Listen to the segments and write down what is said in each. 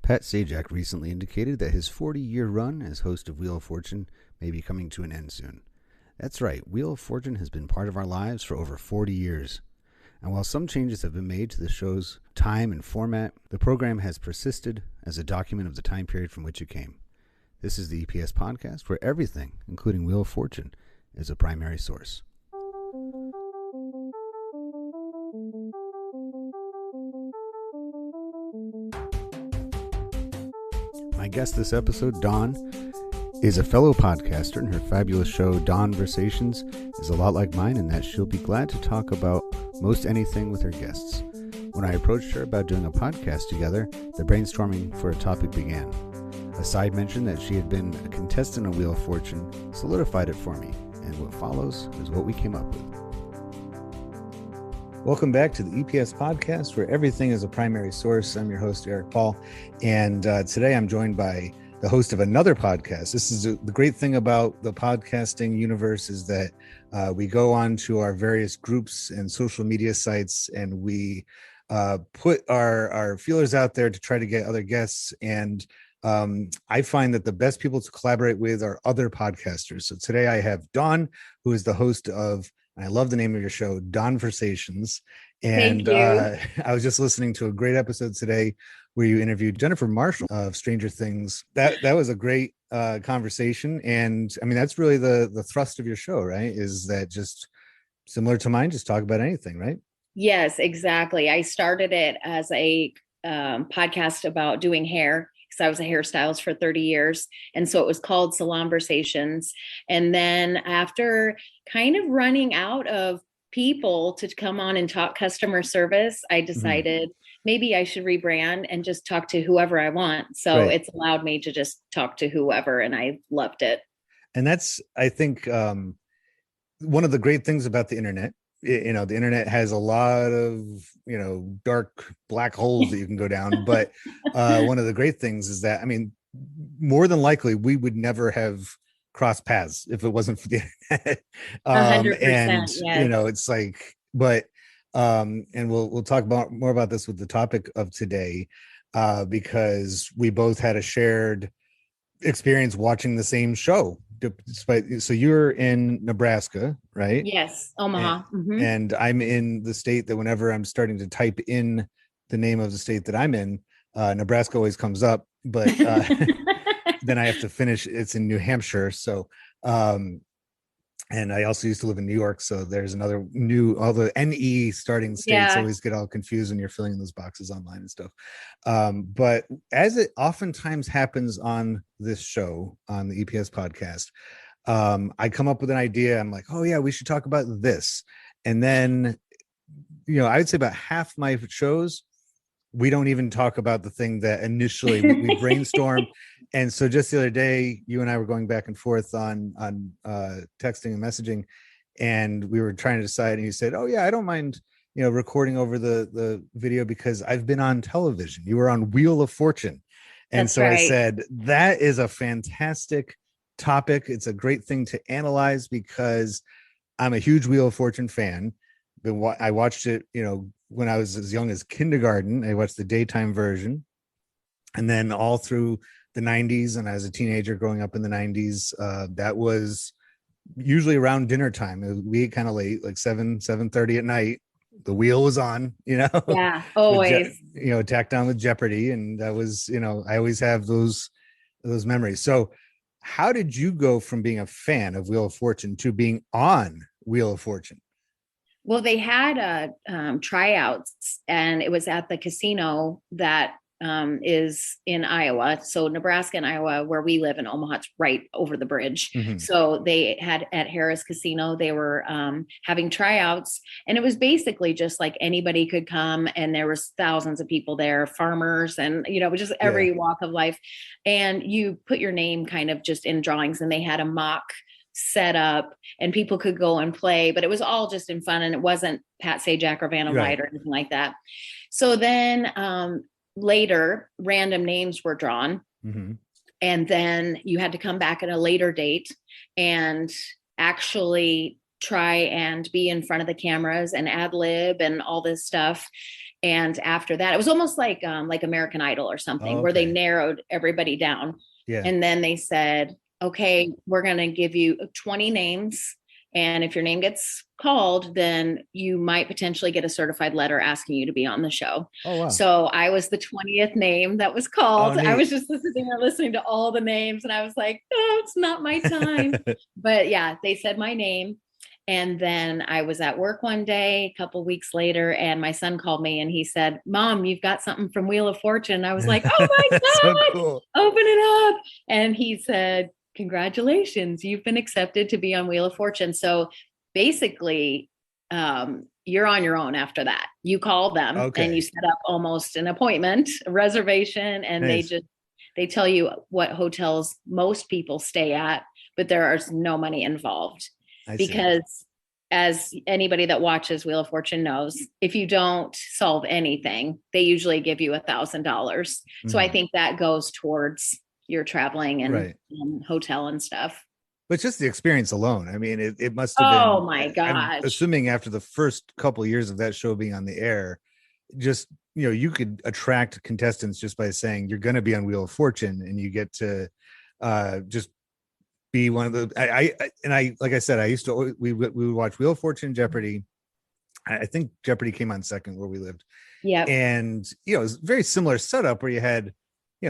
Pat Sajak recently indicated that his 40-year run as host of Wheel of Fortune may be coming to an end soon. That's right, Wheel of Fortune has been part of our lives for over 40 years. And while some changes have been made to the show's time and format, the program has persisted as a document of the time period from which it came. This is the EPS podcast, where everything, including Wheel of Fortune, is a primary source. My guest this episode, Dawn, is a fellow podcaster, and her fabulous show, DAWNVERSATIONS, is a lot like mine in that she'll be glad to talk about most anything with her guests. When I approached her about doing a podcast together, the brainstorming for a topic began. A side mention that she had been a contestant on Wheel of Fortune solidified it for me, and what follows is what we came up with. Welcome back to the EPS podcast, where everything is a primary source. I'm your host, Eric Paul, and today I'm joined by the host of another podcast. This is the great thing about the podcasting universe is that we go on to our various groups and social media sites, and we put our feelers out there to try to get other guests. And I find that the best people to collaborate with are other podcasters. So today I have Dawn, who is the host of, and I love the name of your show, DAWNVERSATIONS. And I was just listening to a great episode today where you interviewed Jennifer Marshall of Stranger Things. That was a great conversation. And I mean, that's really the thrust of your show, right? Is that just similar to mine, just talk about anything, right? Yes, exactly. I started it as a podcast about doing hair, because I was a hairstylist for 30 years. And so it was called Salonversations. And then after kind of running out of people to come on and talk customer service, I decided maybe I should rebrand and just talk to whoever I want. So It's allowed me to just talk to whoever, and I loved it. And that's, I think, one of the great things about the internet. You know, the internet has a lot of, dark black holes that you can go down. But one of the great things is that, I mean, more than likely, we would never have crossed paths if it wasn't for the internet. 100%, and, yes. it's like, but, and we'll talk more about this with the topic of today, because we both had a shared experience watching the same show. So you're in Nebraska, right? Yes, Omaha. And I'm in the state that whenever I'm starting to type in the name of the state that I'm in, Nebraska always comes up, but then I have to finish. It's in New Hampshire. So, and I also used to live in New York. So there's another all the NE starting states always get all confused when you're filling in those boxes online and stuff. But as it oftentimes happens on this show, on the EPS podcast, I come up with an idea. I'm like, oh yeah, we should talk about this. And then, I would say about half my shows, we don't even talk about the thing that initially we brainstorm. And so just the other day, you and I were going back and forth on texting and messaging, and we were trying to decide, and you said, oh yeah, I don't mind, recording over the video because I've been on television. You were on Wheel of Fortune. And That's right. I said, that is a fantastic topic. It's a great thing to analyze because I'm a huge Wheel of Fortune fan. I watched it, when I was as young as kindergarten. I watched the daytime version, and then all through the 90s, and as a teenager growing up in the 90s, that was usually around dinner time. We ate kind of late, like 7:30 at night. The wheel was on, Yeah, always. Tacked on with Jeopardy, and that was, I always have those memories. So how did you go from being a fan of Wheel of Fortune to being on Wheel of Fortune? Well, they had tryouts, and it was at the casino that is in Iowa. So Nebraska and Iowa, where we live in Omaha, it's right over the bridge. So they had at Harris Casino, they were having tryouts, and it was basically just like anybody could come, and there was thousands of people there, farmers, and just every walk of life. And you put your name kind of just in drawings, and they had a mock set up, and people could go and play, but it was all just in fun, and it wasn't Pat Sajak or Vanna White or anything like that. So then later, random names were drawn, and then you had to come back at a later date and actually try and be in front of the cameras and ad lib and all this stuff. And after that, it was almost like American Idol or something, where they narrowed everybody down. Yeah. And then they said, okay, we're going to give you 20 names. And if your name gets called, then you might potentially get a certified letter asking you to be on the show. Oh, wow. So I was the 20th name that was called. Oh, I was just listening to all the names, and I was like, oh, it's not my time. But yeah, they said my name. And then I was at work one day, a couple of weeks later, and my son called me and he said, Mom, you've got something from Wheel of Fortune. I was like, oh my God, so cool. Open it up. And he said, congratulations, you've been accepted to be on Wheel of Fortune. So basically, you're on your own after that. You call them and you set up almost an appointment, a reservation, and nice. they tell you what hotels most people stay at, but there is no money involved. Because as anybody that watches Wheel of Fortune knows, if you don't solve anything, they usually give you $1,000. So I think that goes towards your traveling and hotel and stuff. But just the experience alone. I mean, it must have been. Oh my gosh. I'm assuming after the first couple of years of that show being on the air, just, you could attract contestants just by saying you're going to be on Wheel of Fortune, and you get to just be one of the, like I said, I used to, we would watch Wheel of Fortune, Jeopardy. I think Jeopardy came on second where we lived. Yeah. And, it was very similar setup where you had,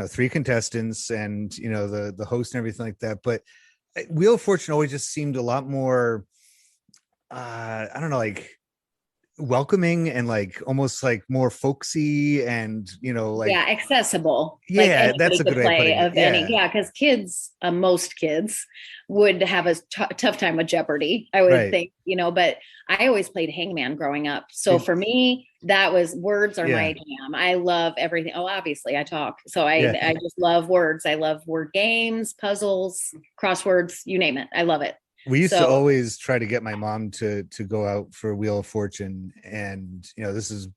3 contestants and, the host and everything like that. But Wheel of Fortune always just seemed a lot more, I don't know, like welcoming and like almost like more folksy and accessible. Yeah, that's a good way of any. Yeah, because kids, most kids would have a tough time with Jeopardy, I would think, but I always played hangman growing up. So for me, that was words are my jam. I love everything. Oh, obviously I talk. So I just love words. I love word games, puzzles, crosswords, you name it. I love it. We used to always try to get my mom to go out for Wheel of Fortune. And, this is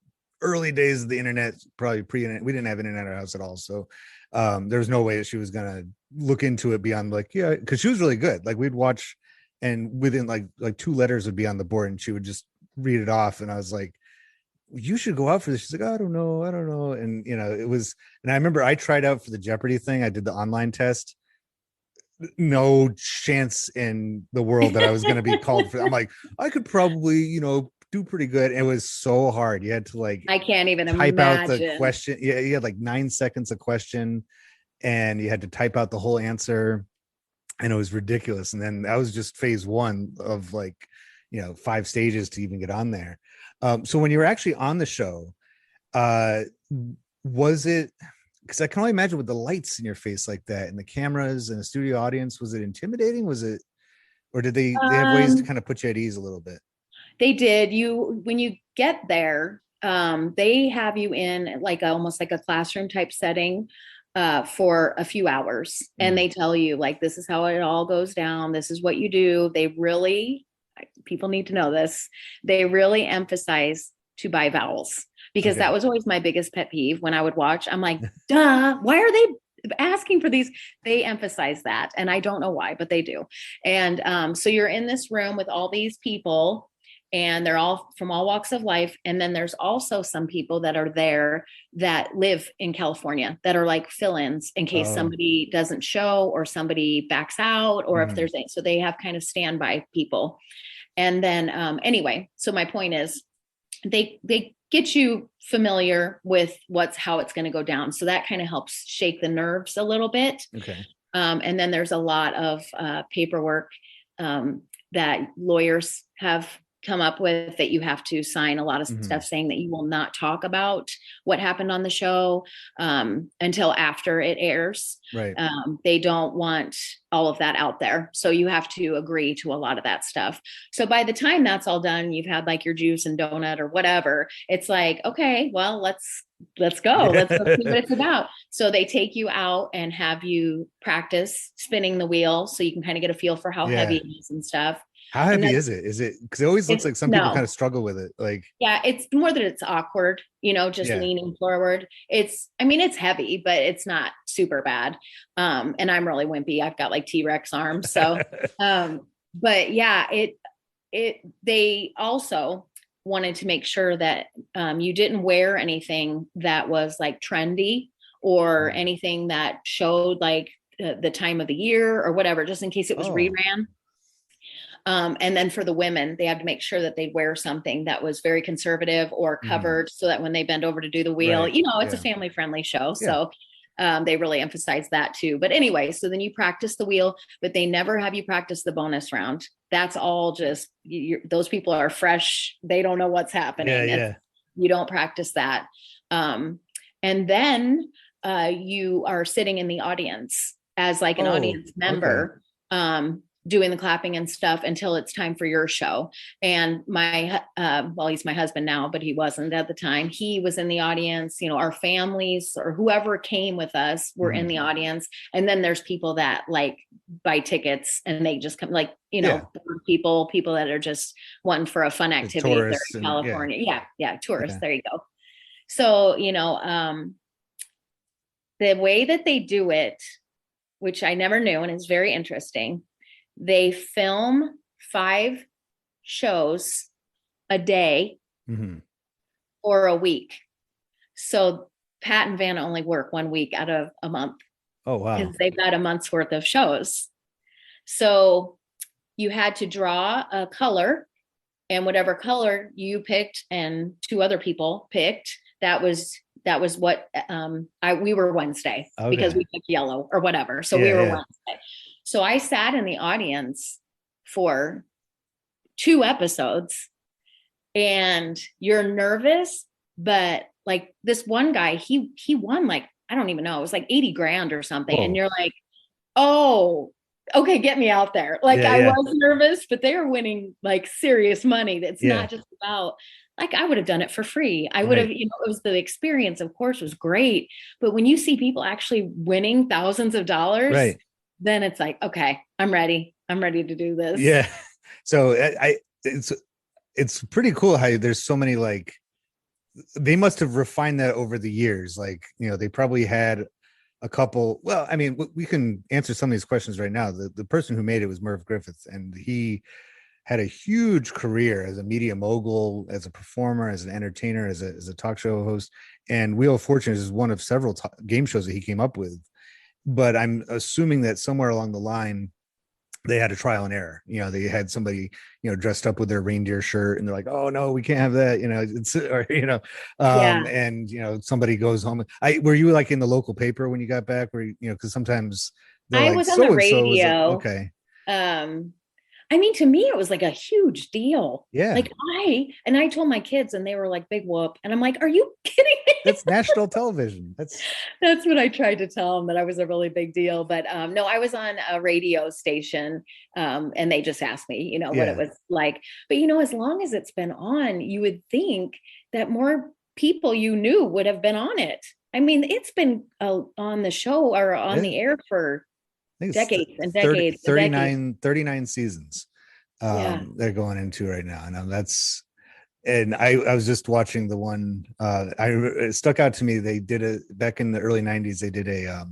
early days of the internet, probably pre-internet. We didn't have internet in our house at all. So there was no way that she was going to look into it beyond because she was really good. Like we'd watch and within like 2 letters would be on the board and she would just read it off. And I was like, you should go out for this. She's like, I don't know. And, it was, and I remember I tried out for the Jeopardy thing. I did the online test. No chance in the world that I was going to be called for. I'm like, I could probably, do pretty good. It was so hard. You had to I can't even type out the question. Yeah, you had like 9 seconds a question and you had to type out the whole answer. And it was ridiculous. And then that was just phase 1 of 5 stages to even get on there. So when you were actually on the show, was it, because I can only imagine with the lights in your face like that and the cameras and the studio audience, was it intimidating? Was it, or did they have ways to kind of put you at ease a little bit? They did. When you get there, they have you in almost like a classroom type setting for a few hours. And they tell you this is how it all goes down. This is what you do. People need to know this. They really emphasize to buy vowels. Because that was always my biggest pet peeve when I would watch. I'm like, duh, why are they asking for these? They emphasize that. And I don't know why, but they do. And so you're in this room with all these people and they're all from all walks of life. And then there's also some people that are there that live in California that are like fill-ins in case somebody doesn't show or somebody backs out or if there's so they have kind of standby people. And then anyway, so my point is they get you familiar with how it's going to go down. So that kind of helps shake the nerves a little bit. Okay. And then there's a lot of paperwork that lawyers have come up with that you have to sign a lot of stuff saying that you will not talk about what happened on the show until after it airs. Right. They don't want all of that out there. So you have to agree to a lot of that stuff. So by the time that's all done, you've had your juice and donut or whatever. It's like, okay, well, let's go. Let's see what it's about. So they take you out and have you practice spinning the wheel so you can kind of get a feel for how heavy it is and stuff. How heavy is it? Is it, because it always looks like some people kind of struggle with it. Yeah, it's more that it's awkward, just leaning forward. It's heavy, but it's not super bad. And I'm really wimpy. I've got T-Rex arms. So, but yeah, they also, wanted to make sure that you didn't wear anything that was like trendy or anything that showed like the time of the year or whatever, just in case it was reran. And then for the women, they had to make sure that they wear something that was very conservative or covered so that when they bend over to do the wheel, it's a family friendly show. So they really emphasize that too. But anyway, so then you practice the wheel, but they never have you practice the bonus round. That's all just, those people are fresh. They don't know what's happening. You don't practice that. And then you are sitting in the audience as like an audience member, doing the clapping and stuff until it's time for your show. And my, he's my husband now, but he wasn't at the time. He was in the audience, our families or whoever came with us were in the audience. And then there's people that like buy tickets and they just come like, people that are just wanting for a fun activity. They're in California. Tourists. There you go. So, the way that they do it, which I never knew, and it's very interesting, they film 5 shows a day or a week. So Pat and Vanna only work 1 week out of a month. Oh, wow. Because they've got a month's worth of shows. So you had to draw a color, and whatever color you picked and 2 other people picked, that was what we were Wednesday because we picked yellow or whatever. So we were Wednesday. So I sat in the audience for 2 episodes, and you're nervous, but like this one guy, he won like, I don't even know, it was like 80 grand or something. And you're like, oh, okay, get me out there. Like I was nervous, but they were winning like serious money. That's not just about, like, I would have done it for free. I would have, it was the experience, of course, was great. But when you see people actually winning thousands of dollars, then it's like, okay, I'm ready. I'm ready to do this. Yeah. So it's pretty cool how there's so many, like, they must have refined that over the years. Like, they probably had a couple. Well, I mean, we can answer some of these questions right now. The person who made it was Merv Griffin, and he had a huge career as a media mogul, as a performer, as an entertainer, as a talk show host. And Wheel of Fortune is one of several game shows that he came up with. But I'm assuming that somewhere along the line, they had a trial and error. They had somebody, dressed up with their reindeer shirt, and they're like, "Oh no, we can't have that." And somebody goes home. Were you like in the local paper when you got back? Where because sometimes I was on the radio. Like, okay. I mean, to me, it was like a huge deal. Yeah. Like I told my kids, and they were like, big whoop. And I'm like, are you kidding me? That's national television. That's what I tried to tell them, that I was a really big deal. But no, I was on a radio station, and they just asked me, what it was like. But, as long as it's been on, you would think that more people you knew would have been on it. I mean, it's been on the show or on the air for decades and decades. 39 seasons they're going into right now. And I was just watching the one it stuck out to me. They did back in the early 90s. They did a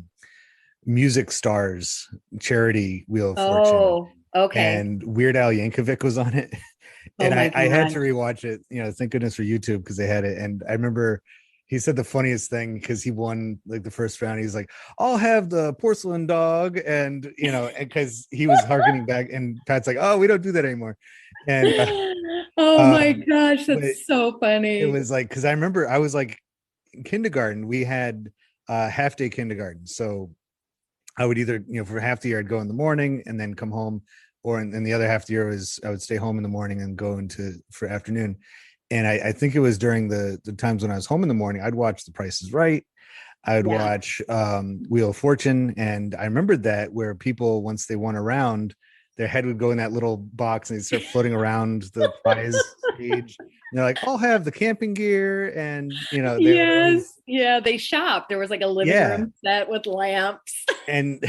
Music Stars charity Wheel of Fortune. Okay. And Weird Al Yankovic was on it. And I had to rewatch it, thank goodness for YouTube, because they had it. And I remember he said the funniest thing, because he won like the first round. He's like, "I'll have the porcelain dog," and because he was harkening back. And Pat's like, "Oh, we don't do that anymore." And my gosh, that's so funny. It was like, because I remember I was like in kindergarten. We had half day kindergarten, so I would either for half the year I'd go in the morning and then come home, or in the other half of the year I would stay home in the morning and go for afternoon. And I think it was during the times when I was home in the morning, I'd watch The Price is Right. I would watch Wheel of Fortune. And I remembered that, where people, once they won a round, their head would go in that little box and they'd start floating around the prize stage. And they're like, "I'll have the camping gear." And, they shopped. There was like a living room set with lamps. And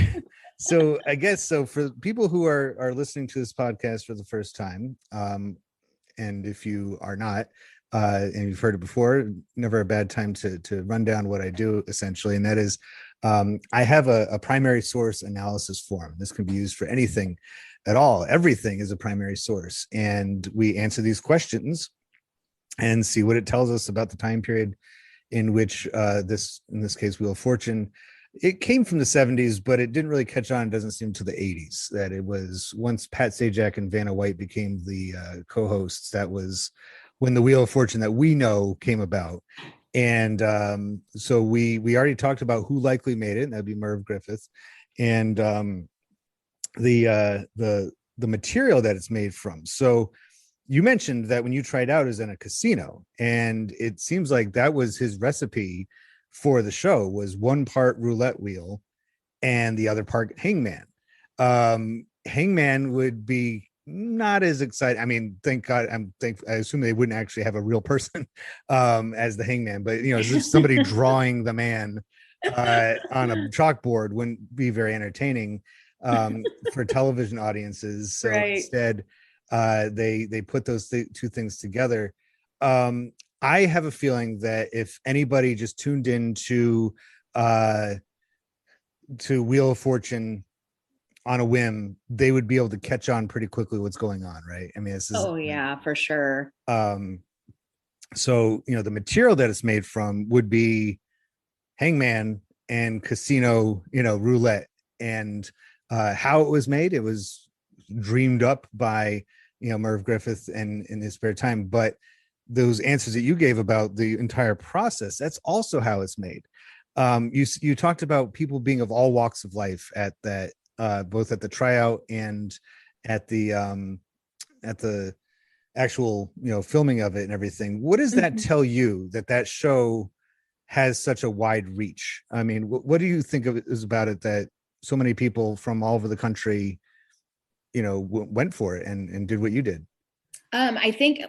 so I guess, for people who are listening to this podcast for the first time, and if you are not, and you've heard it before, never a bad time to run down what I do, essentially. And that is, I have a primary source analysis form. This can be used for anything at all. Everything is a primary source. And we answer these questions and see what it tells us about the time period in which in this case, Wheel of Fortune, it came from the 70s, but it didn't really catch on. It doesn't seem to the 80s. That it was once Pat Sajak and Vanna White became the co-hosts. That was when the Wheel of Fortune that we know came about. And so we already talked about who likely made it, and that'd be Merv Griffith. And the material that it's made from. So you mentioned that when you tried out is in a casino, and it seems like that was his recipe for the show, was one part roulette wheel and the other part hangman. Hangman would be not as exciting. I mean, thank God. I assume they wouldn't actually have a real person as the hangman, but as if somebody drawing the man on a chalkboard wouldn't be very entertaining for television audiences. So right. Instead, they put those two things together. I have a feeling that if anybody just tuned in to Wheel of Fortune on a whim, they would be able to catch on pretty quickly what's going on, right? I mean, this is yeah, for sure. So the material that it's made from would be hangman and casino, roulette, and how it was made. It was dreamed up by Merv Griffith and in his spare time, but those answers that you gave about the entire process, that's also how it's made. You talked about people being of all walks of life at that, both at the tryout and at the actual filming of it and everything. What does that tell you, that show has such a wide reach? I mean, what do you think of it is about it that so many people from all over the country went for it and did what you did? I think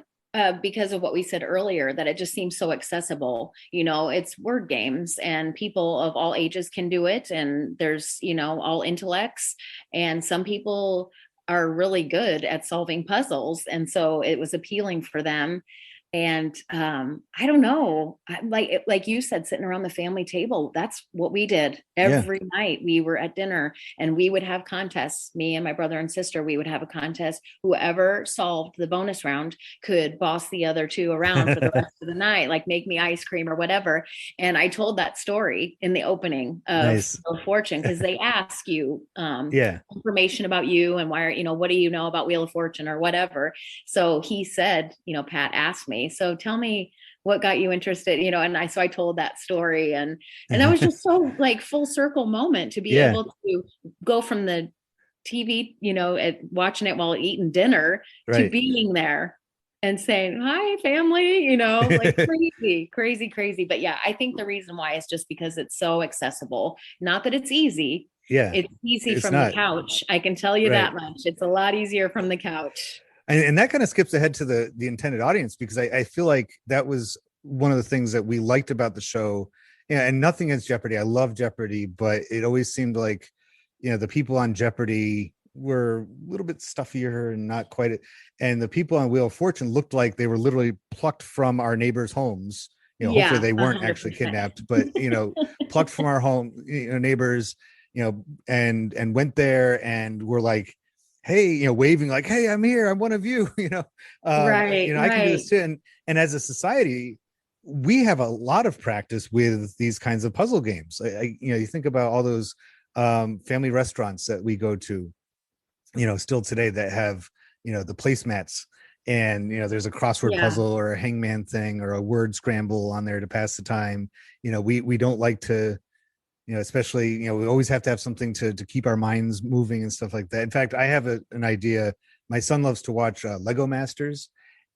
because of what we said earlier, that it just seems so accessible. It's word games, and people of all ages can do it. And there's, all intellects, and some people are really good at solving puzzles. And so it was appealing for them. And I don't know, like you said, sitting around the family table, that's what we did every night. We were at dinner, and we would have contests. Me and my brother and sister, we would have a contest. Whoever solved the bonus round could boss the other two around for the rest of the night, like make me ice cream or whatever. And I told that story in the opening of Wheel of Fortune, because they ask you information about you and why, what do you know about Wheel of Fortune or whatever. So he said, Pat asked me, so tell me what got you interested, and so I told that story, and that was just so like full circle moment to be able to go from the TV, at watching it while eating dinner to being there and saying, hi family, like crazy. But yeah, I think the reason why is just because it's so accessible. Not that it's easy. Yeah. It's easy from the couch. I can tell you that much. It's a lot easier from the couch. And that kind of skips ahead to the intended audience, because I feel like that was one of the things that we liked about the show. And nothing against Jeopardy. I love Jeopardy, but it always seemed like, the people on Jeopardy were a little bit stuffier and not quite. And the people on Wheel of Fortune looked like they were literally plucked from our neighbors' homes. Hopefully they weren't 100%. Actually kidnapped, but, plucked from our home, neighbors, and went there and were like, hey, waving like, hey, I'm here, I'm one of you, I can do this too. And as a society, we have a lot of practice with these kinds of puzzle games. You think about all those family restaurants that we go to, still today, that have, the placemats, and, there's a crossword puzzle or a hangman thing or a word scramble on there to pass the time. We don't like to, especially, we always have to have something to keep our minds moving and stuff like that. In fact, I have an idea. My son loves to watch Lego Masters,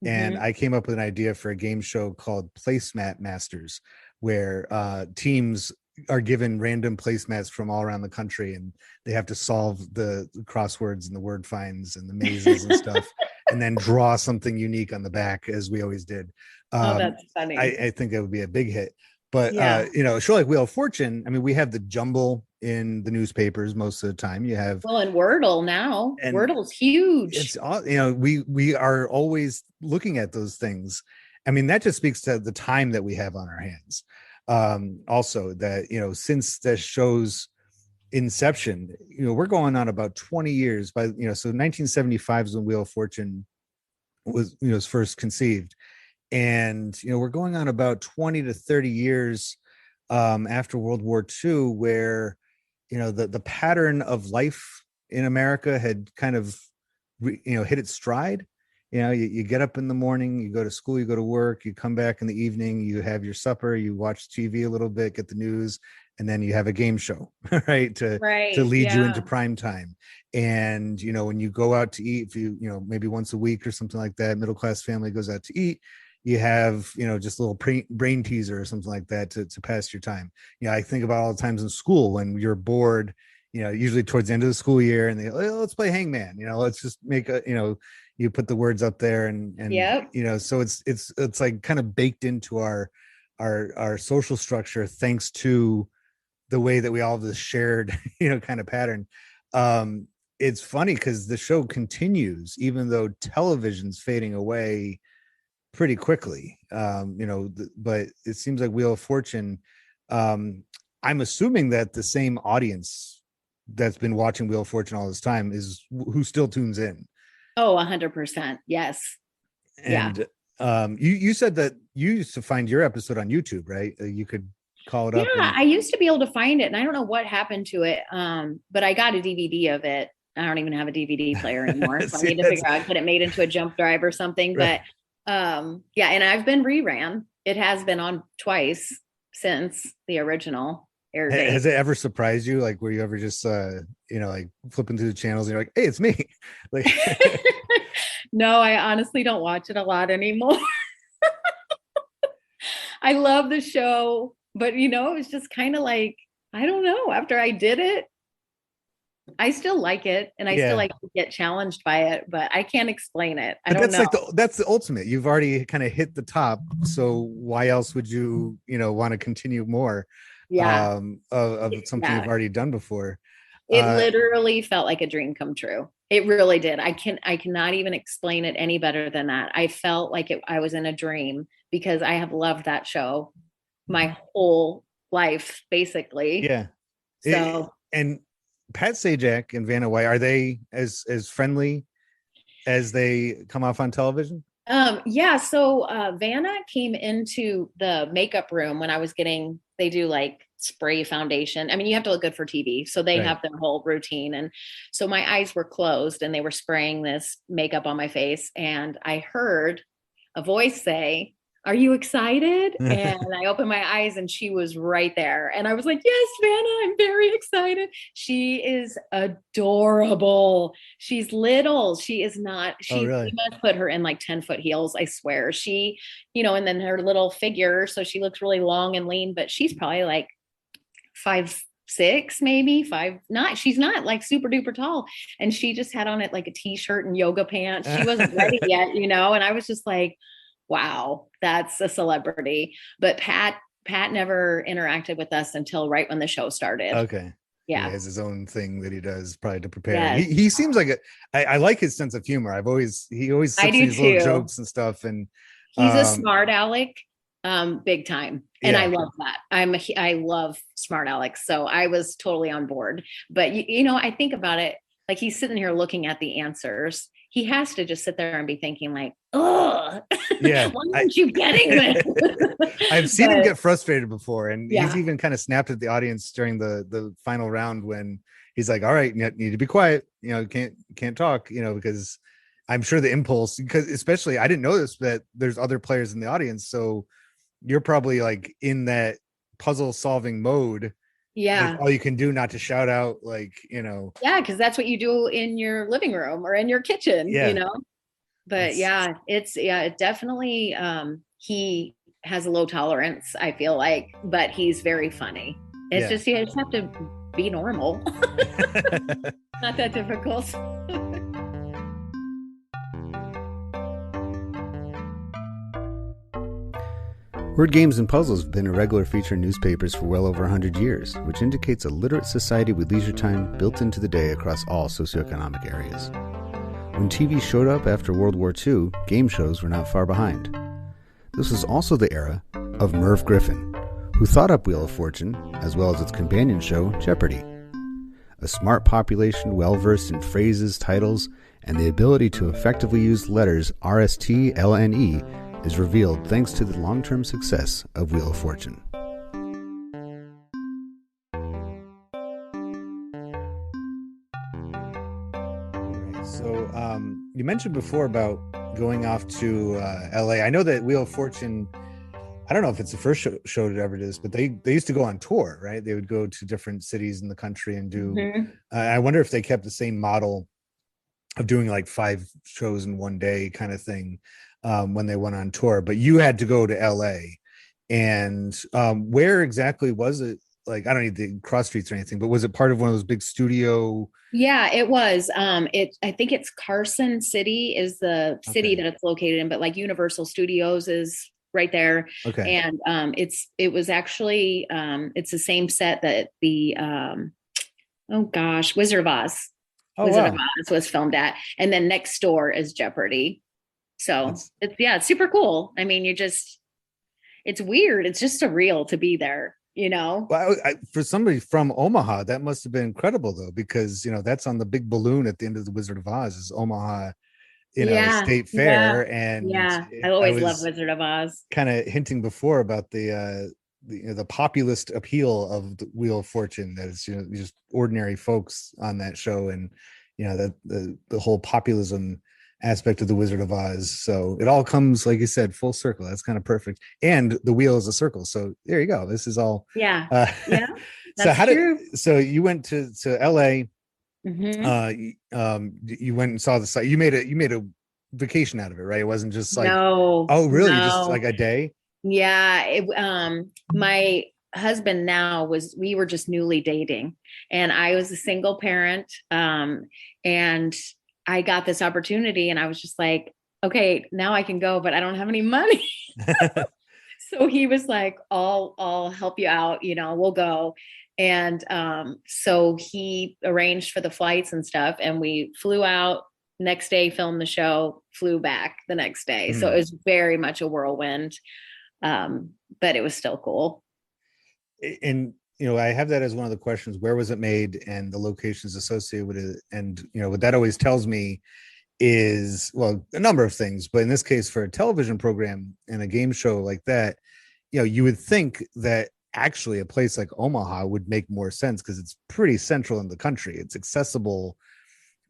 and I came up with an idea for a game show called Placemat Masters, where teams are given random placemats from all around the country, and they have to solve the crosswords and the word finds and the mazes and stuff, and then draw something unique on the back, as we always did. That's funny. I think that would be a big hit. But, a show like Wheel of Fortune, I mean, we have the jumble in the newspapers most of the time. You have, and Wordle now. And Wordle's huge. It's all, we are always looking at those things. I mean, that just speaks to the time that we have on our hands. Also that, since the show's inception, we're going on about 20 years so 1975 is when Wheel of Fortune was, was first conceived. And, we're going on about 20 to 30 years after World War II, where, the pattern of life in America had kind of, hit its stride. You get up in the morning, you go to school, you go to work, you come back in the evening, you have your supper, you watch TV a little bit, get the news, and then you have a game show, right? To lead you into prime time. And, when you go out to eat, if you maybe once a week or something like that, middle-class family goes out to eat, you have, just a little brain teaser or something like that to pass your time. I think about all the times in school when you're bored, usually towards the end of the school year, and let's play hangman, let's just make a, you put the words up there and so it's like kind of baked into our social structure, thanks to the way that we all have this shared, kind of pattern. It's funny because the show continues, even though television's fading away pretty quickly. But it seems like Wheel of Fortune, I'm assuming that the same audience that's been watching Wheel of Fortune all this time is who still tunes in. Oh, 100%. Yes. And you said that you used to find your episode on YouTube, right? You could call it up. Yeah, I used to be able to find it, and I don't know what happened to it. But I got a DVD of it. I don't even have a DVD player anymore. So I need to figure out, could it made into a jump drive or something? Right. But and I've been reran. It has been on twice since the original air date. Has it ever surprised you? Like, were you ever just like flipping through the channels and you're like, hey, it's me? Like No, I honestly don't watch it a lot anymore. I love the show, but it was just kind of like, I don't know, after I did it, I still like it, and I still like to get challenged by it, but I can't explain it. I don't know. That's the ultimate. You've already kind of hit the top, so why else would you want to continue more? Of something you've already done before. It literally felt like a dream come true. It really did. I cannot even explain it any better than that. I felt like I was in a dream, because I have loved that show my whole life, basically. Yeah. So and Pat Sajak and Vanna White, are they as friendly as they come off on television? So Vanna came into the makeup room when I was they do like spray foundation. I mean, you have to look good for TV. So they have their whole routine. And so my eyes were closed and they were spraying this makeup on my face. And I heard a voice say, "Are you excited?" And I opened my eyes and she was right there. And I was like, "Yes, Vanna, I'm very excited." She is adorable. She's little. She is not, she must put her in like 10-foot heels. I swear. She, and then her little figure. So she looks really long and lean, but she's probably like 5'6", maybe 5. She's not like super duper tall. And she just had on it like a t-shirt and yoga pants. She wasn't ready yet, and I was just like, wow, that's a celebrity. But Pat never interacted with us until right when the show started. Okay. Yeah. He has his own thing that he does probably to prepare. Yes. He seems like I like his sense of humor. He always says these little jokes and stuff. And he's a smart aleck, big time. And I love that. I love smart alecks. So I was totally on board. But I think about it, like he's sitting here looking at the answers. He has to just sit there and be thinking like, "Oh, why aren't you getting this?" I've seen him get frustrated before, and he's even kind of snapped at the audience during the final round when he's like, "All right, you need to be quiet. Can't talk. Because I'm sure the impulse, because especially I didn't know this, that there's other players in the audience, so you're probably like in that puzzle solving mode." Yeah. All you can do not to shout out, like, Yeah, because that's what you do in your living room or in your kitchen, But it definitely he has a low tolerance, I feel like, but he's very funny. It's just you just have to be normal. Not that difficult. Word games and puzzles have been a regular feature in newspapers for well over 100 years, which indicates a literate society with leisure time built into the day across all socioeconomic areas. When TV showed up after World War II, game shows were not far behind. This was also the era of Merv Griffin, who thought up Wheel of Fortune, as well as its companion show, Jeopardy! A smart population well-versed in phrases, titles, and the ability to effectively use letters RSTLNE is revealed thanks to the long-term success of Wheel of Fortune. So you mentioned before about going off to LA. I know that Wheel of Fortune, I don't know if it's the first show to ever do this, but they used to go on tour, right? They would go to different cities in the country and do, I wonder if they kept the same model of doing like 5 shows in one day kind of thing when they went on tour. But you had to go to LA. And where exactly was it? Like, I don't need the cross streets or anything, but was it part of one of those big studio? Yeah, it was. I think it's Carson City is the city that it's located in, but like Universal Studios is right there. Okay. And it was actually it's the same set that the Wizard of Oz. Wizard of Oz was filmed at. And then next door is Jeopardy. So it's super cool. I mean, it's weird. It's just surreal to be there. Well, for somebody from Omaha, that must have been incredible though, because that's on the big balloon at the end of the Wizard of Oz is Omaha, State Fair. And I always love Wizard of Oz. Kind of hinting before about the populist appeal of the Wheel of Fortune, that is just ordinary folks on that show, and that the whole populism aspect of the Wizard of Oz. So it all comes, like you said, full circle. That's kind of perfect. And the wheel is a circle. So there you go. This is all. Yeah. So so you went to LA. You went and saw the site. You made a vacation out of it, right? It wasn't just like, no. Oh, really? No. Just like a day? Yeah. My husband we were just newly dating, and I was a single parent. And I got this opportunity, and I was just like, okay, now I can go, but I don't have any money. So he was like, I'll help you out, we'll go. And so he arranged for the flights and stuff, and we flew out next day, filmed the show, flew back the next day. So it was very much a whirlwind, but it was still cool. And I have that as one of the questions: where was it made, and the locations associated with it? And what that always tells me is, well, a number of things, but in this case, for a television program and a game show like that, you would think that actually a place like Omaha would make more sense because it's pretty central in the country. It's accessible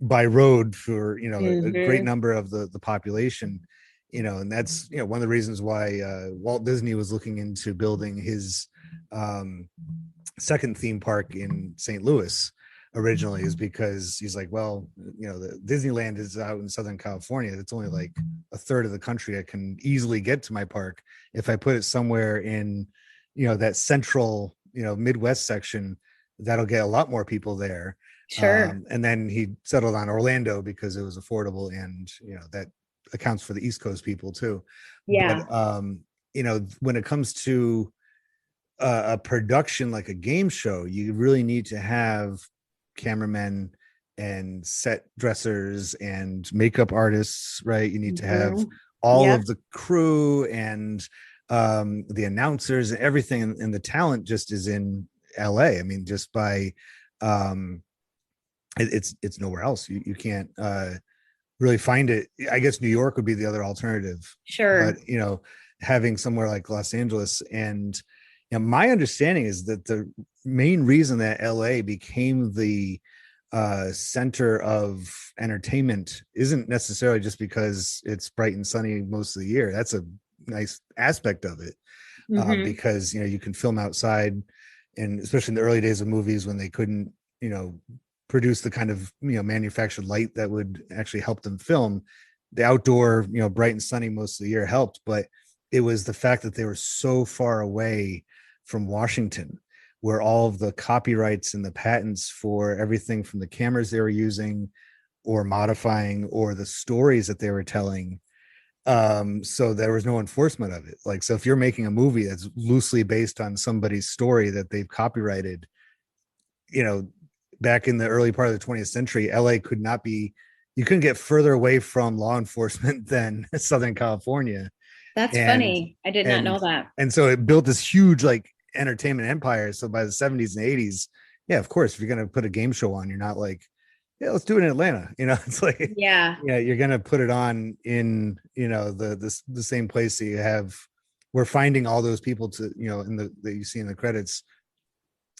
by road for a great number of the population. And that's one of the reasons why Walt Disney was looking into building his second theme park in St. Louis originally, is because he's like, well, the Disneyland is out in Southern California. It's only like a third of the country. I can easily get to my park. If I put it somewhere in that central Midwest section, that'll get a lot more people there. Sure. And then he settled on Orlando because it was affordable, and that accounts for the East Coast people too. Yeah. But when it comes to a production like a game show, you really need to have cameramen and set dressers and makeup artists, right? You need to have all of the crew and the announcers and everything, and the talent just is in LA. I mean, just by it's nowhere else. You can't really find it. I guess New York would be the other alternative. Sure. But having somewhere like Los Angeles, and my understanding is that the main reason that LA became the center of entertainment isn't necessarily just because it's bright and sunny most of the year. That's a nice aspect of it, because you can film outside, and especially in the early days of movies when they couldn't produce the kind of manufactured light that would actually help them film, the outdoor bright and sunny most of the year helped. But it was the fact that they were so far away from Washington, where all of the copyrights and the patents for everything from the cameras they were using or modifying, or the stories that they were telling, so there was no enforcement of it. Like, so if you're making a movie that's loosely based on somebody's story that they've copyrighted, back in the early part of the 20th century, LA you couldn't get further away from law enforcement than Southern California. That's funny. I did not know that. And so it built this huge entertainment empire. So by the 70s and 80s, yeah, of course, if you're going to put a game show on, you're not like, yeah, let's do it in Atlanta. It's like, Yeah. yeah, you're going to put it on in, the same place that you have. We're finding all those people that you see in the credits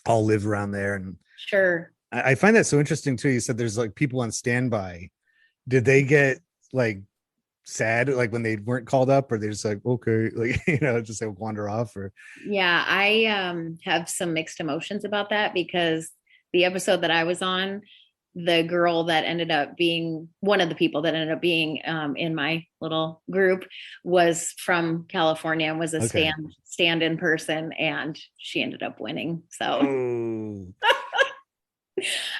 all live around there. And Sure. I find that so interesting too. You said there's like people on standby. Did they get like sad like when they weren't called up, or they're just like, okay, like just like wander off? Or Yeah, I have some mixed emotions about that, because the episode that I was on, the girl that ended up being one of the people that ended up being in my little group was from California and was a okay. stand-in person, and she ended up winning. So Oh,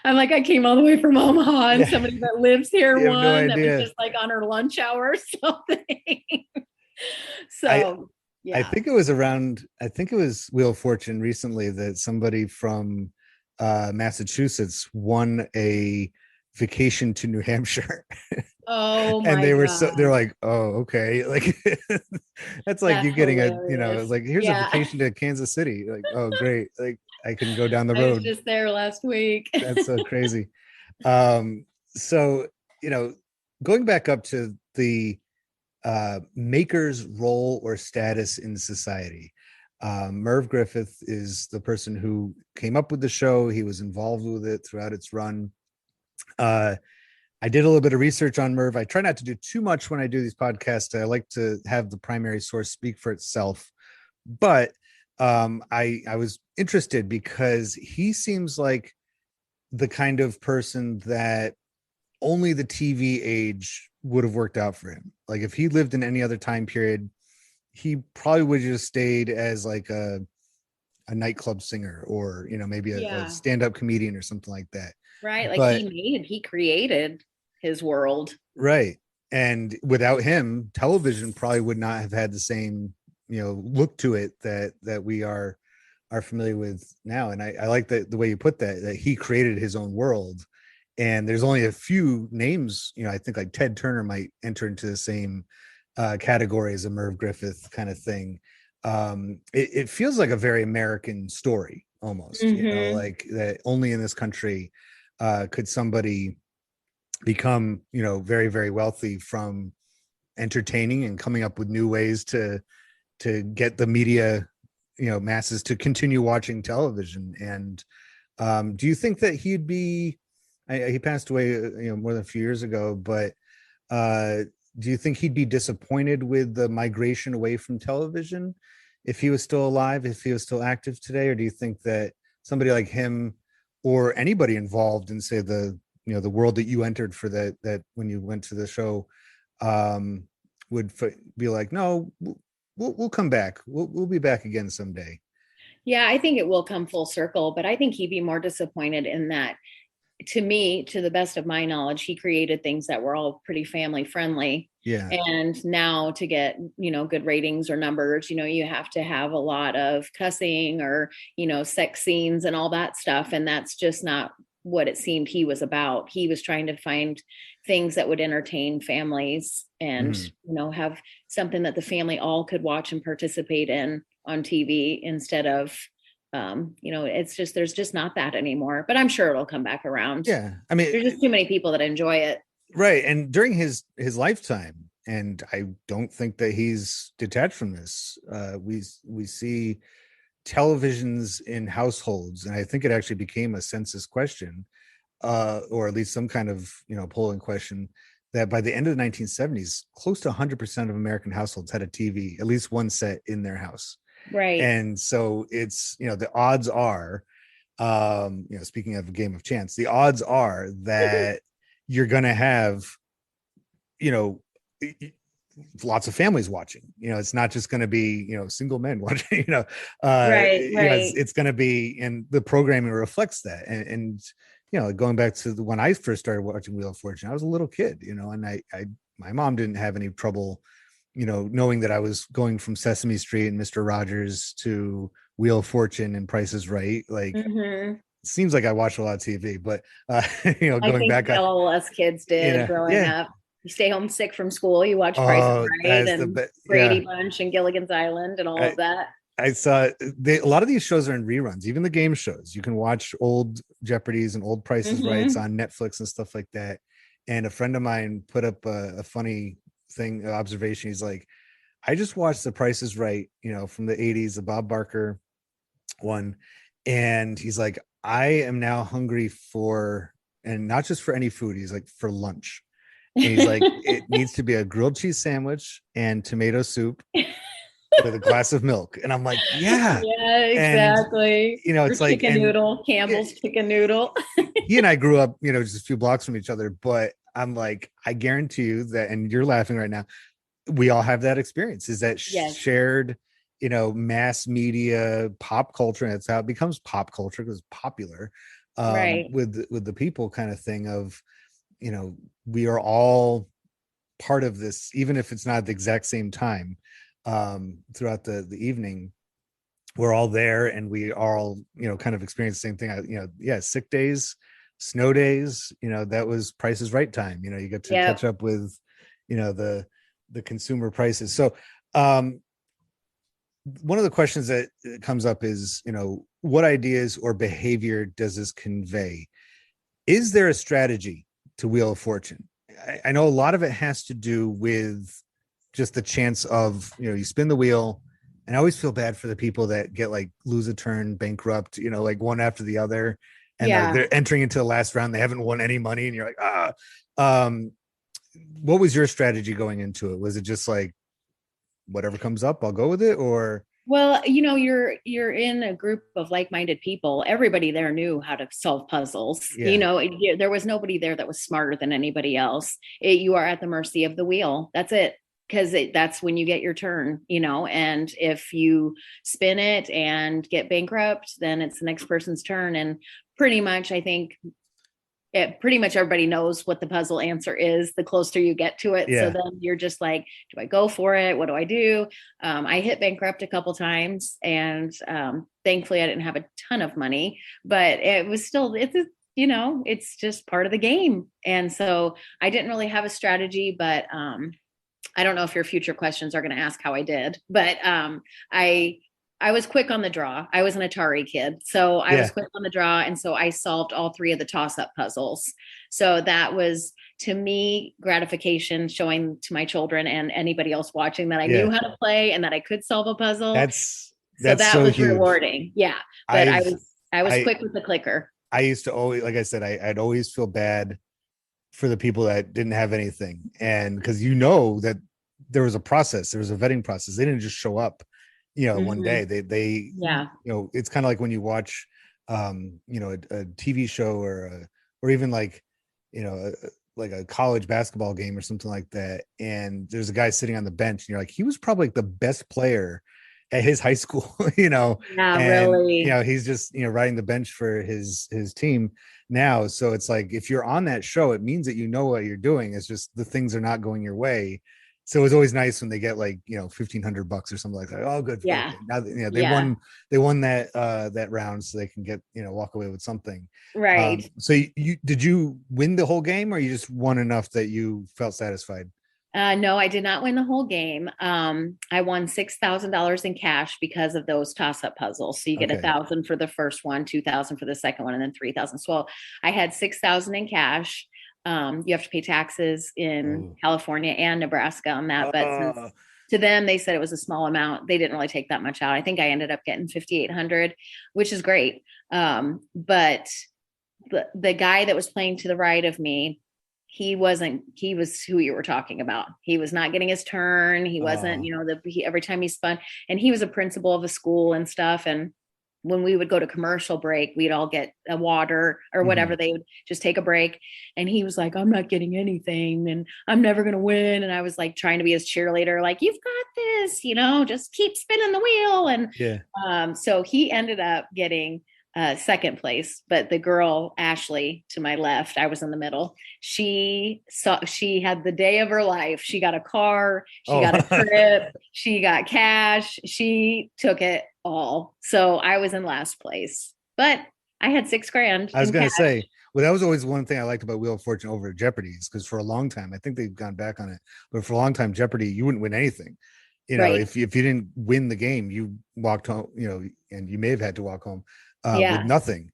I'm like, I came all the way from Omaha, and yeah. somebody that lives here You have no won. That was idea. just like on her lunch hour or something. I So I yeah. think it was Wheel of Fortune recently that somebody from Massachusetts won a vacation to New Hampshire. Oh And my they're God. like, oh, okay. Like that's like you That's getting hilarious. like, here's a Yeah. vacation to Kansas City. Like, oh, great. Like I can go down the I was road. just there last week. That's so crazy. So, you know, going back up to the maker's role or status in society. Merv Griffith is the person who came up with the show. He was involved with it throughout its run. I did a little bit of research on Merv. I try not to do too much when I do these podcasts. I like to have the primary source speak for itself. But I was interested because he seems like the kind of person that only the TV age would have worked out for him. Like if he lived in any other time period, he probably would have just stayed as like a nightclub singer, or maybe a Yeah. stand-up comedian or something like that. Right. Like But he created his world. right. And without him, television probably would not have had the same, look to it that we are familiar with now. And I like the way you put that he created his own world. And there's only a few names, I think like Ted Turner might enter into the same category as a Merv Griffith kind of thing. It feels like a very American story almost, Mm-hmm. like that only in this country could somebody become, very, very wealthy from entertaining and coming up with new ways to get the media, masses to continue watching television. And do you think that he'd be, he passed away, more than a few years ago, but do you think he'd be disappointed with the migration away from television if he was still alive, if he was still active today? Or do you think that somebody like him or anybody involved in, say, the world that you entered for that when you went to the show, um, would be like, no, we'll come back. We'll be back again someday? Yeah, I think it will come full circle, but I think he'd be more disappointed in that, to me, to the best of my knowledge, he created things that were all pretty family friendly. Yeah. And now to get, good ratings or numbers, you have to have a lot of cussing or, sex scenes and all that stuff. And that's just not what it seemed he was about. He was trying to find things that would entertain families and, have something that the family all could watch and participate in on TV instead of it's just, there's just not that anymore, but I'm sure it'll come back around. Yeah. I mean, There's just too many people that enjoy it. right. And during his lifetime, and I don't think that he's detached from this, we see televisions in households, and I think it actually became a census question, or at least some kind of polling question, that by the end of the 1970s, close to 100% of American households had a TV, at least one set in their house. Right. And so it's, the odds are, speaking of a game of chance, the odds are that you're going to have, lots of families watching. It's not just going to be, single men watching. Right. It's going to be, and the programming reflects that. And going back to when I first started watching Wheel of Fortune, I was a little kid, and my mom didn't have any trouble, knowing that I was going from Sesame Street and Mr. Rogers to Wheel of Fortune and Price is Right. Like, Mm-hmm. it seems like I watch a lot of TV, but I going think back, all us kids did growing yeah. up. You stay home sick from school, you watch Price is Oh, Right that's the and best. Brady Yeah. Bunch and Gilligan's Island and all I, of that. I saw a lot of these shows are in reruns, even the game shows. You can watch old Jeopardies and old Prices Rights on Netflix and stuff like that. And a friend of mine put up a funny observation. He's like, I just watched The Price is Right, from the 80s, the Bob Barker one. And he's like, I am now hungry and not just for any food, he's like, for lunch. And he's like, it needs to be a grilled cheese sandwich and tomato soup with a glass of milk. And I'm like, yeah, exactly. And, it's or like chicken noodle, Campbell's chicken noodle. He and I grew up, just a few blocks from each other, but I'm like, I guarantee you that, and you're laughing right now, we all have that experience, is that shared, mass media, pop culture. And that's how it becomes pop culture, because it's popular, right, with the people kind of thing of, we are all part of this, even if it's not at the exact same time, throughout the evening. We're all there, and we all, kind of experience the same thing. Sick days, snow days, that was Price is Right time. You get to catch up with, the consumer prices. So one of the questions that comes up is, what ideas or behavior does this convey? Is there a strategy to Wheel of Fortune? I know a lot of it has to do with just the chance of, you spin the wheel, and I always feel bad for the people that get lose a turn, bankrupt, one after the other. And they're entering into the last round. They haven't won any money. And you're like, what was your strategy going into it? Was it just whatever comes up, I'll go with it? Or, well, you're in a group of like-minded people. Everybody there knew how to solve puzzles. There was nobody there that was smarter than anybody else. You are at the mercy of the wheel. That's it. Because that's when you get your turn, and if you spin it and get bankrupt, then it's the next person's turn. And pretty much, I think everybody knows what the puzzle answer is the closer you get to it. So then you're just like, do I go for it? What do I do? I hit bankrupt a couple times, and thankfully I didn't have a ton of money, but it was still, it's just part of the game. And so I didn't really have a strategy, but I don't know if your future questions are going to ask how I did, but I was quick on the draw. I was an Atari kid, so I was quick on the draw. And so I solved all three of the toss-up puzzles. So that was, to me, gratification, showing to my children and anybody else watching that I knew how to play and that I could solve a puzzle. That was huge. Rewarding. Yeah. But I was quick with the clicker. I used to always, like I said, I'd always feel bad for the people that didn't have anything. And because that there was a process, there was a vetting process. They didn't just show up, one day. They it's kind of like when you watch, a TV show or even like a college basketball game or something like that. And there's a guy sitting on the bench, and you're like, he was probably the best player at his high school, really. He's just, riding the bench for his team now. So it's like, if you're on that show, it means that what you're doing. It's just the things are not going your way. So it's always nice when they get $1,500 or something like that. Oh, good. Yeah. Now they won that round, so they can get, walk away with something. Right. So did you win the whole game, or you just won enough that you felt satisfied? No, I did not win the whole game. I won $6,000 in cash because of those toss-up puzzles. So you get $1,000 for the first one, $2,000 for the second one, and then $3,000. So I had $6,000 in cash. You have to pay taxes in California and Nebraska on that, but since to them they said it was a small amount, they didn't really take that much out. I think I ended up getting $5,800, which is great. But the guy that was playing to the right of me, he was who you were talking about. He was not getting his turn. He wasn't, every time he spun, and he was a principal of a school and stuff. And when we would go to commercial break, we'd all get a water or whatever. They would just take a break. And he was like, I'm not getting anything and I'm never going to win. And I was like, trying to be his cheerleader, like, you've got this, just keep spinning the wheel. And so he ended up getting second place, but the girl, Ashley, to my left, I was in the middle. She had the day of her life. She got a car, she got a trip, she got cash, she took it all. So I was in last place, but I had $6,000. I was going to say, well, that was always one thing I liked about Wheel of Fortune over Jeopardy, because for a long time, I think they've gone back on it, but for a long time, Jeopardy, you wouldn't win anything. you know, if you didn't win the game, you walked home, you know, and you may have had to walk home with nothing.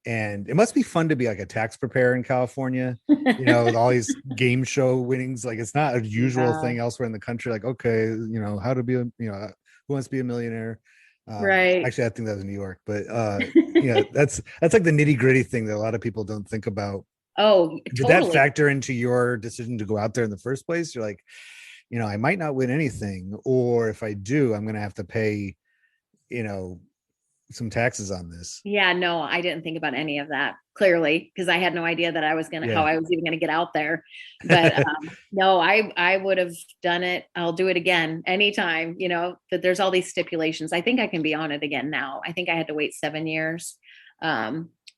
And it must be fun to be like a tax preparer in California, you know, with all these game show winnings. Like it's not a usual thing elsewhere in the country. Like, okay, you know, how to be a, you know, who wants to be a millionaire? Right. Actually, I think that was in New York, but you know, that's like the nitty gritty thing that a lot of people don't think about. Oh, did that factor into your decision to go out there in the first place? You're like, you know, I might not win anything, or if I do, I'm going to have to pay, you know, some taxes on this. Yeah, no, I didn't think about any of that, clearly, because I had no idea that I was how I was even gonna get out there. But no, I would have done it. I'll do it again anytime, you know, that there's all these stipulations. I think I can be on it again now. I think I had to wait 7 years.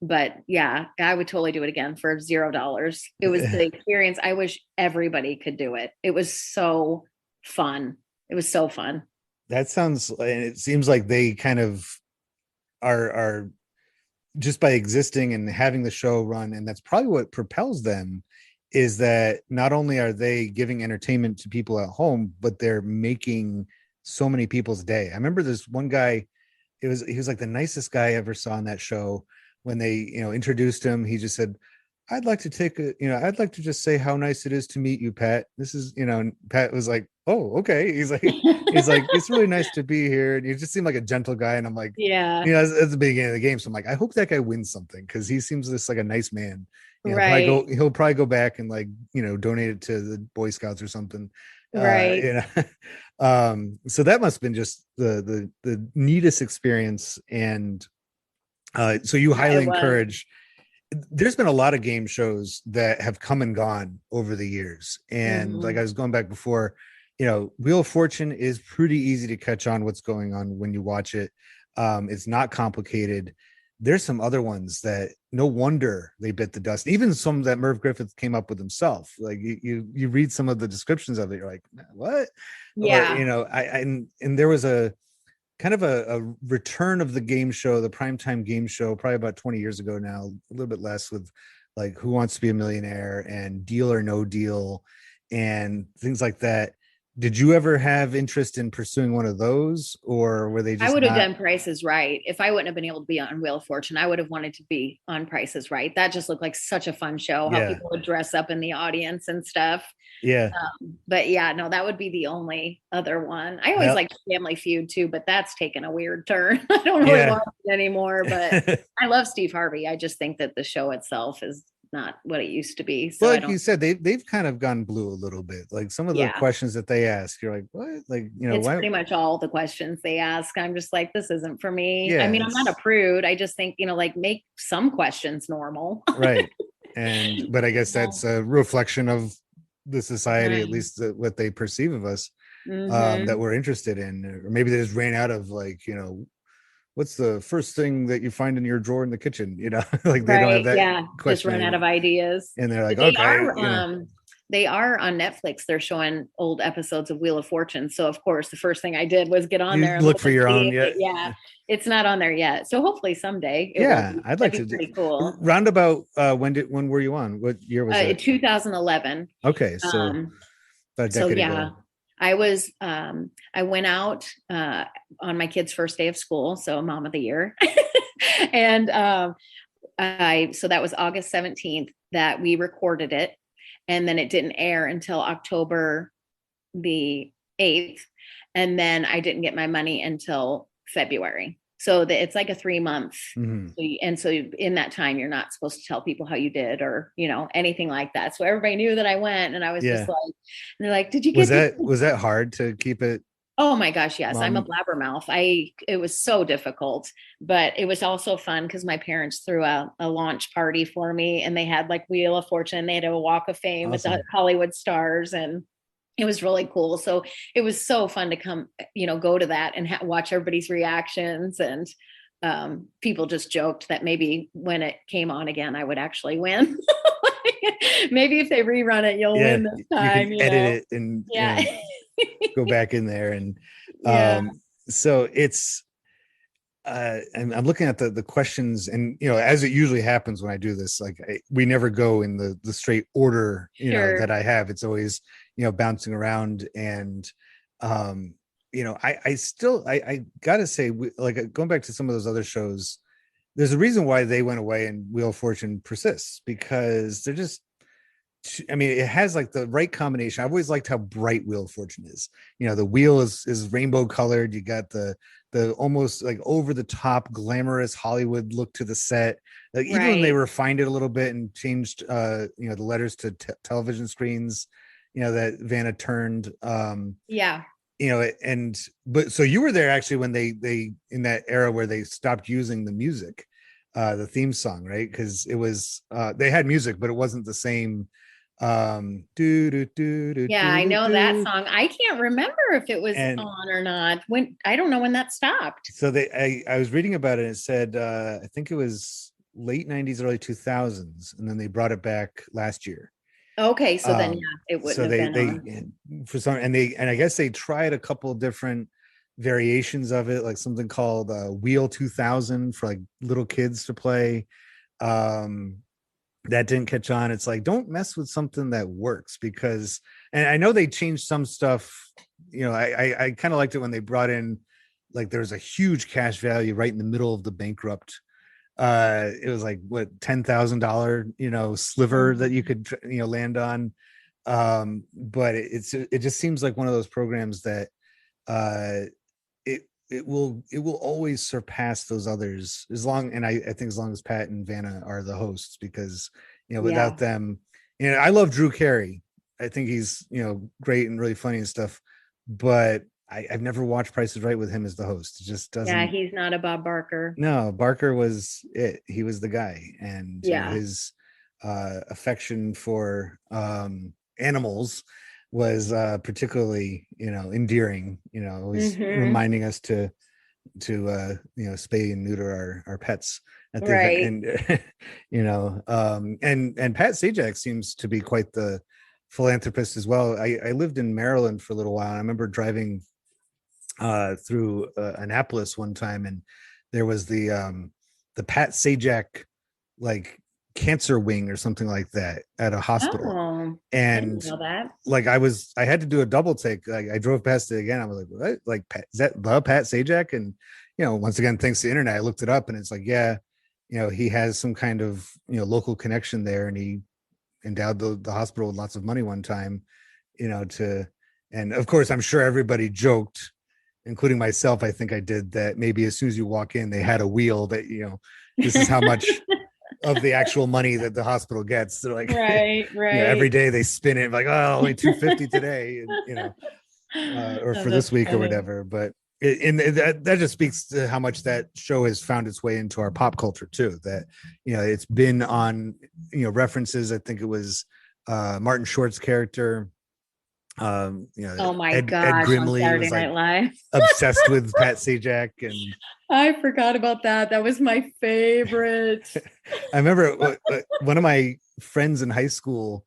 But yeah, I would totally do it again for $0. It was the experience. I wish everybody could do it. It was so fun. It was so fun. That sounds, and it seems like they kind of are just by existing and having the show run, and that's probably what propels them, is that not only are they giving entertainment to people at home, but they're making so many people's day. I remember this one guy, he was like the nicest guy I ever saw on that show. When they, you know, introduced him, he just said, I'd like to just say how nice it is to meet you, Pat. This is, you know, and Pat was like, oh, okay. He's like, it's really nice to be here. And he just seemed like a gentle guy. And I'm like, yeah, you know, at the beginning of the game. So I'm like, I hope that guy wins something, because he seems just like a nice man. You know, right. He'll probably go back and, like, you know, donate it to the Boy Scouts or something. Right. You know, so that must have been just the neatest experience. And so you highly encourage. There's been a lot of game shows that have come and gone over the years. And like I was going back before, you know, Wheel of Fortune is pretty easy to catch on what's going on when you watch it. It's not complicated. There's some other ones that no wonder they bit the dust. Even some that Merv Griffin came up with himself. Like you read some of the descriptions of it, you're like, what? Yeah. Or, you know, and there was a kind of a return of the game show, the primetime game show, probably about 20 years ago now, a little bit less, with like Who Wants to Be a Millionaire and Deal or No Deal and things like that. Did you ever have interest in pursuing one of those, or were they just? I would have done Price is Right. If I wouldn't have been able to be on Wheel of Fortune, I would have wanted to be on Price is Right. That just looked like such a fun show, how people would dress up in the audience and stuff. Yeah. But yeah, no, that would be the only other one. I always liked Family Feud too, but that's taken a weird turn. I don't really watch it anymore, but I love Steve Harvey. I just think that the show itself is not what it used to be. So well, like you said, they've kind of gone blue a little bit. Like some of the questions that they ask, you're like, what? Like, you know, it's pretty much all the questions they ask. I'm just like, this isn't for me. Yeah, I mean, I'm not a prude. I just think, you know, like, make some questions normal. Right. But I guess that's a reflection of the society, at least what they perceive of us, that we're interested in. Or maybe they just ran out of, like, you know, what's the first thing that you find in your drawer in the kitchen? You know, like they don't have that question. Just run out of ideas. And they're like, they are on Netflix. They're showing old episodes of Wheel of Fortune. So of course, the first thing I did was get on there and look for your own. Yeah, it's not on there yet. So hopefully someday. I'd like to. Pretty cool. Roundabout. When were you on? What year was it? 2011. Okay, so about a decade ago. I was, I went out on my kid's first day of school. So Mom of the Year. And so that was August 17th that we recorded it. And then it didn't air until October the 8th. And then I didn't get my money until February. So it's like a 3-month. And so in that time, you're not supposed to tell people how you did, or, you know, anything like that. So everybody knew that I went, and I was just like, and they're like, did you get was that hard to keep it? Oh my gosh. Yes. I'm a blabbermouth. It was so difficult, but it was also fun because my parents threw a launch party for me, and they had like Wheel of Fortune. They had a Walk of Fame with the Hollywood stars, and it was really cool. So it was so fun to come, you know, go to that and watch everybody's reactions. And people just joked that maybe when it came on again, I would actually win. Maybe if they rerun it, you'll win this time. You can edit it and go back in there. And so it's, and I'm looking at the questions, and, you know, as it usually happens when I do this, like we never go in the straight order, you know, that I have. It's always, you know, bouncing around. And I gotta say, like going back to some of those other shows, there's a reason why they went away and Wheel of Fortune persists, because they're just, I mean, it has like the right combination. I've always liked how bright Wheel of Fortune is. The wheel is rainbow colored. You got the almost like over the top glamorous Hollywood look to the set. Like even when they refined it a little bit and changed the letters to television screens, that Vanna turned. But so you were there actually when they in that era where they stopped using the music, the theme song, right? Because it was they had music, but it wasn't the same. I know that song. I can't remember if it was on or not. When I don't know when that stopped. So I was reading about it, and it said I think it was late 90s, early 2000s, and then they brought it back last year. Okay, so then it wouldn't have been on. For some, and I guess they tried a couple of different variations of it, like something called Wheel 2000 for like little kids to play. That didn't catch on. It's like, don't mess with something that works, because, and I know they changed some stuff. I kind of liked it when they brought in, like, there's a huge cash value right in the middle of the bankrupt. It was like what, $10,000 sliver that you could land on. But it just seems like one of those programs that it will always surpass those others, as long as Pat and Vanna are the hosts, because without them, I love Drew Carey. I think he's great and really funny and stuff, but I've never watched Price is Right with him as the host. It just doesn't. Yeah, he's not a Bob Barker. No, Barker was it. He was the guy, and his affection for animals was particularly endearing. Always reminding us to spay and neuter our pets at the event. And Pat Sajak seems to be quite the philanthropist as well. I lived in Maryland for a little while. I remember driving through Annapolis one time, and there was the Pat Sajak like cancer wing or something like that at a hospital. And I didn't know that. Like I had to do a double take. Like I drove past it again. I was like, what? Like, is that the Pat Sajak? And once again, thanks to the internet, I looked it up, and it's like, he has some kind of local connection there, and he endowed the hospital with lots of money one time, and of course I'm sure everybody joked, including myself. I think I did, that maybe as soon as you walk in, they had a wheel that this is how much of the actual money that the hospital gets. They're like, right. Every day they spin it like, oh, only $250 today, and, or for this week, funny, or whatever. But that just speaks to how much that show has found its way into our pop culture too. That it's been on references. I think it was Martin Short's character. Oh my gosh, Ed Grimley on Saturday was Night Live. obsessed with Pat Sajak, and I forgot about that. That was my favorite. I remember one of my friends in high school,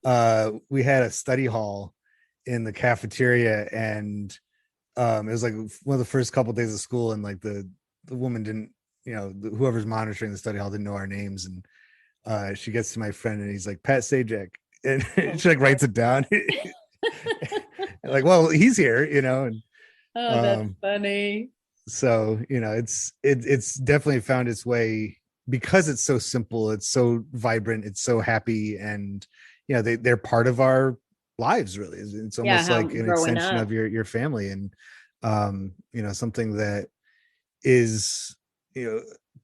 we had a study hall in the cafeteria, and it was like one of the first couple of days of school, and like the woman didn't, whoever's monitoring the study hall didn't know our names, and she gets to my friend, and he's like, Pat Sajak, and she like writes it down. Like, well, he's here, and that's funny. So it's definitely found its way, because it's so simple, it's so vibrant, it's so happy, and they're part of our lives, really. It's almost like an extension of your family, and something that is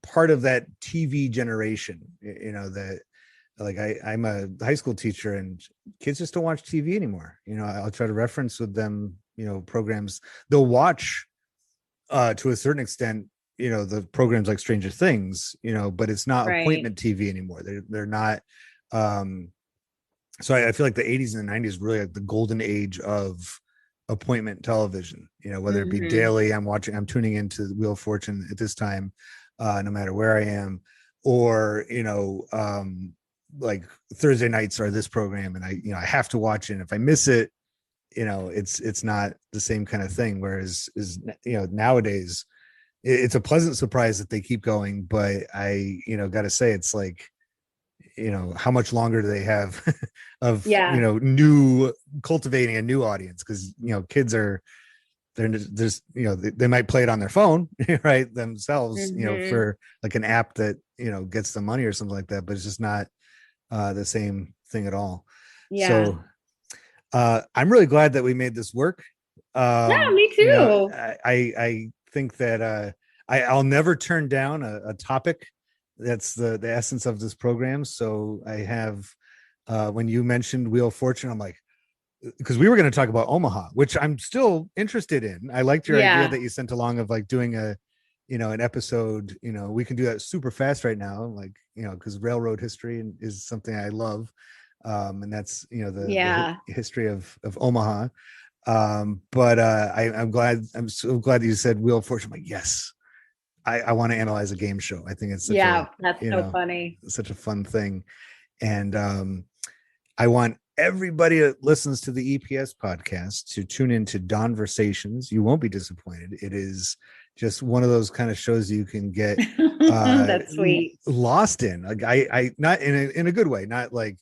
part of that TV generation, that, like, I'm a high school teacher, and kids just don't watch TV anymore. I'll try to reference with them programs they'll watch to a certain extent, the programs like Stranger Things, but it's not appointment TV anymore. They're not. So I feel like the 80s and the 90s really like the golden age of appointment television, whether it be daily, I'm tuning into Wheel of Fortune at this time, no matter where I am, or, like Thursday nights are this program, and I have to watch it. And if I miss it, it's not the same kind of thing. Whereas nowadays it's a pleasant surprise that they keep going, but I, gotta say, it's like, how much longer do they have of, new cultivating a new audience? Cause kids are, there's they might play it on their phone, right, themselves, for like an app that gets the money or something like that, but it's just not the same thing at all. So I'm really glad that we made this work. Yeah, me too. I think that I'll never turn down a topic. That's the essence of this program. So I have when you mentioned Wheel of Fortune, I'm like, because we were going to talk about Omaha, which I'm still interested in. I liked your idea that you sent along of like doing an episode. We can do that super fast right now, like because railroad history is something I love, and that's the history of Omaha. But I'm so glad that you said Wheel of Fortune. I'm like, yes, I want to analyze a game show. I think it's such that's so funny, such a fun thing, and I want everybody that listens to the EPS podcast to tune into DAWNVERSATIONS. You won't be disappointed. It is just one of those kind of shows you can get that's sweet, lost in. Like I not in a good way, not like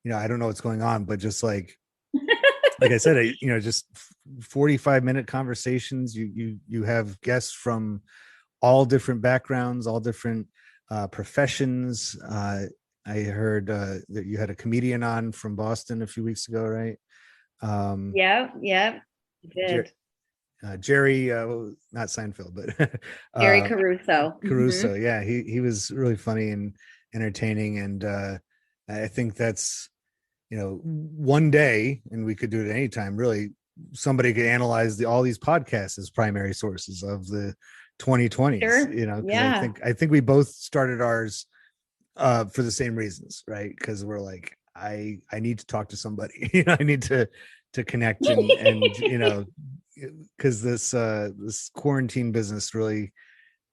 I don't know what's going on, but just like I said, just 45-minute conversations. You have guests from all different backgrounds, all different professions. I heard that you had a comedian on from Boston a few weeks ago, right? Yeah, did. Jerry, not Seinfeld, but Jerry Caruso. Caruso, yeah, he was really funny and entertaining, and I think that's one day, and we could do it at any time. Really, somebody could analyze all these podcasts as primary sources of the 2020s. Sure. I think we both started ours for the same reasons, right? Because we're like, I need to talk to somebody. I need to connect and because this quarantine business really,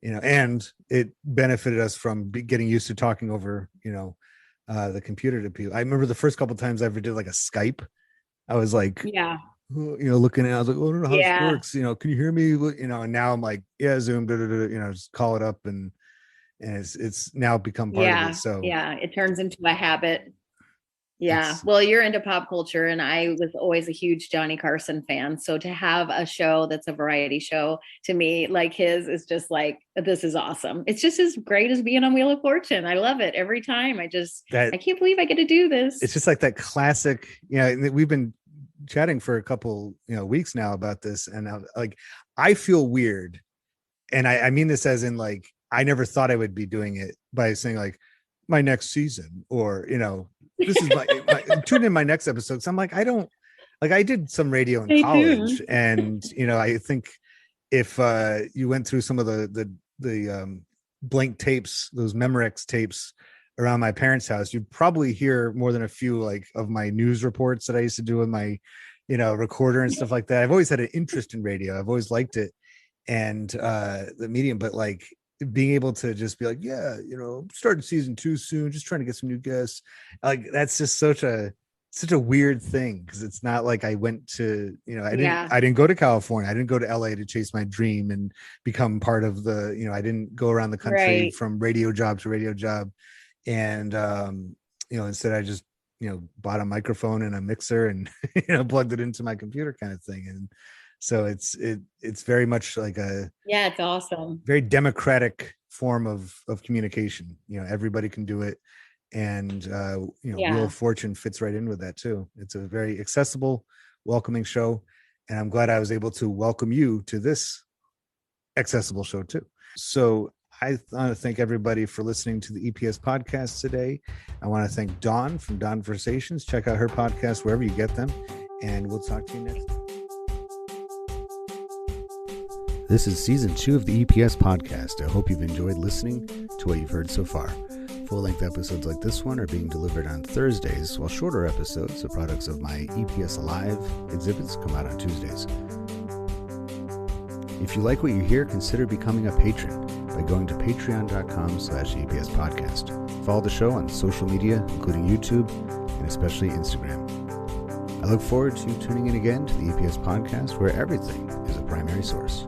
and it benefited us from getting used to talking over, the computer to people. I remember the first couple of times I ever did like a Skype. I was like, looking at it, I was like, oh, I don't know how this works. Can you hear me? And now I'm like, Zoom, just call it up and it's now become part of it. So it turns into a habit. Well, you're into pop culture, and I was always a huge Johnny Carson fan. So to have a show that's a variety show, to me, like his, is just like, this is awesome. It's just as great as being on Wheel of Fortune. I love it every time. I can't believe I get to do this. It's just like that classic, we've been chatting for a couple weeks now about this, and I feel weird, and I mean this as in like, I never thought I would be doing it by saying like my next season, or this is my tune in my next episode. So I'm like, I did some radio in college, and I think if you went through some of the blank tapes, those Memorex tapes around my parents' house, you'd probably hear more than a few like of my news reports that I used to do with my recorder and stuff like that. I've always had an interest in radio. I've always liked it, and the medium, but like being able to just be like, starting season 2 soon, just trying to get some new guests, like that's just such a weird thing, because it's not like I went to I didn't go to California, I didn't go to LA to chase my dream and become part of the I didn't go around the country from radio job to radio job, and instead I just bought a microphone and a mixer and plugged it into my computer kind of thing. And so it's very much like it's awesome, very democratic form of communication. Everybody can do it, and Wheel of Fortune fits right in with that too. It's a very accessible, welcoming show, and I'm glad I was able to welcome you to this accessible show too. So I want to thank everybody for listening to the EPS podcast today. I want to thank Dawn from DAWNVERSATIONS. Check out her podcast wherever you get them, and we'll talk to you next time. This is season 2 of the EPS podcast. I hope you've enjoyed listening to what you've heard so far. Full-length episodes like this one are being delivered on Thursdays, while shorter episodes, the products of my EPS Alive exhibits, come out on Tuesdays. If you like what you hear, consider becoming a patron by going to patreon.com/EPS podcast. Follow the show on social media, including YouTube and especially Instagram. I look forward to tuning in again to the EPS podcast, where everything is a primary source.